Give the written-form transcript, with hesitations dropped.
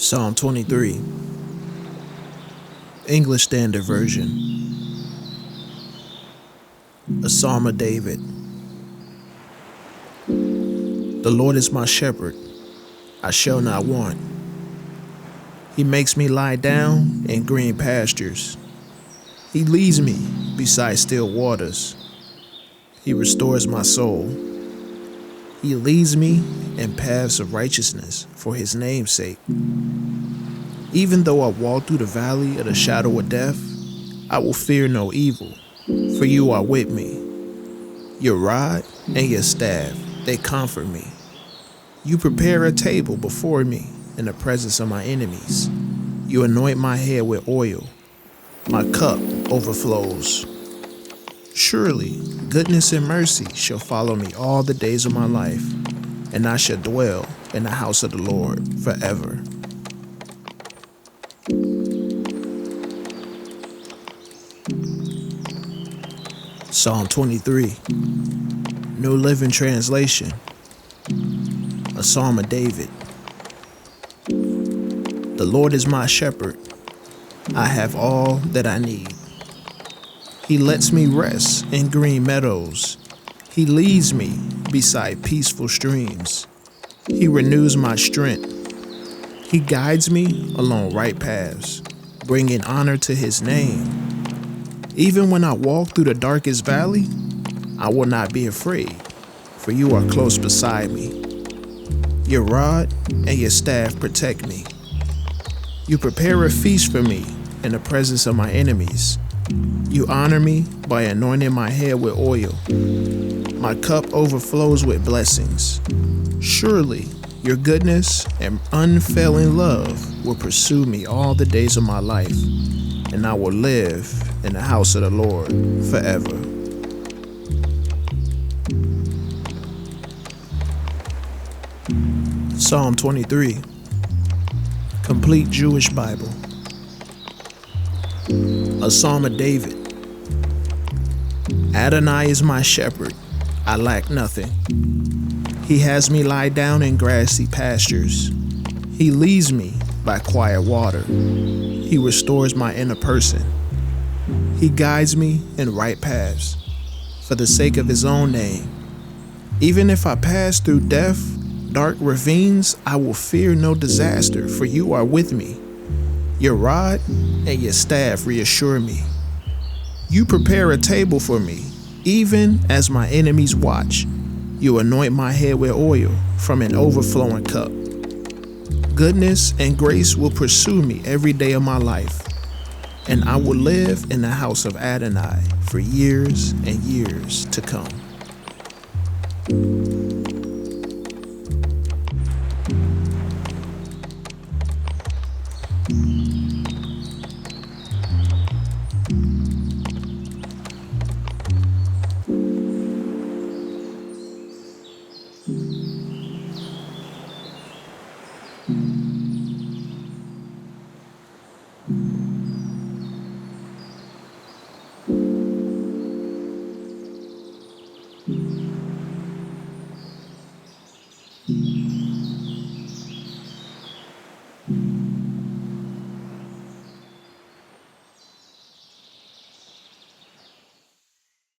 Psalm 23, English Standard Version, a Psalm of David. The Lord is my shepherd, I shall not want. He makes me lie down in green pastures. He leads me beside still waters. He restores my soul. He leads me in paths of righteousness for his name's sake. Even though I walk through the valley of the shadow of death, I will fear no evil, for you are with me. Your rod and your staff, they comfort me. You prepare a table before me in the presence of my enemies. You anoint my head with oil. My cup overflows. Surely goodness and mercy shall follow me all the days of my life, and I shall dwell in the house of the Lord forever. Psalm 23, New Living Translation, a Psalm of David. The Lord is my shepherd. I have all that I need. He lets me rest in green meadows. He leads me beside peaceful streams. He renews my strength. He guides me along right paths, bringing honor to his name. Even when I walk through the darkest valley, I will not be afraid, for you are close beside me. Your rod and your staff protect me. You prepare a feast for me in the presence of my enemies. You honor me by anointing my head with oil. My cup overflows with blessings. Surely your goodness and unfailing love will pursue me all the days of my life, and I will live in the house of the Lord forever. Psalm 23, Complete Jewish Bible. A Psalm of David. Adonai is my shepherd, I lack nothing. He has me lie down in grassy pastures. He leads me by quiet water. He restores my inner person. He guides me in right paths for the sake of his own name. Even if I pass through dark ravines, I will fear no disaster, for you are with me. Your rod and your staff reassure me. You prepare a table for me, even as my enemies watch. You anoint my head with oil from an overflowing cup. Goodness and grace will pursue me every day of my life, and I will live in the house of Adonai for years and years to come.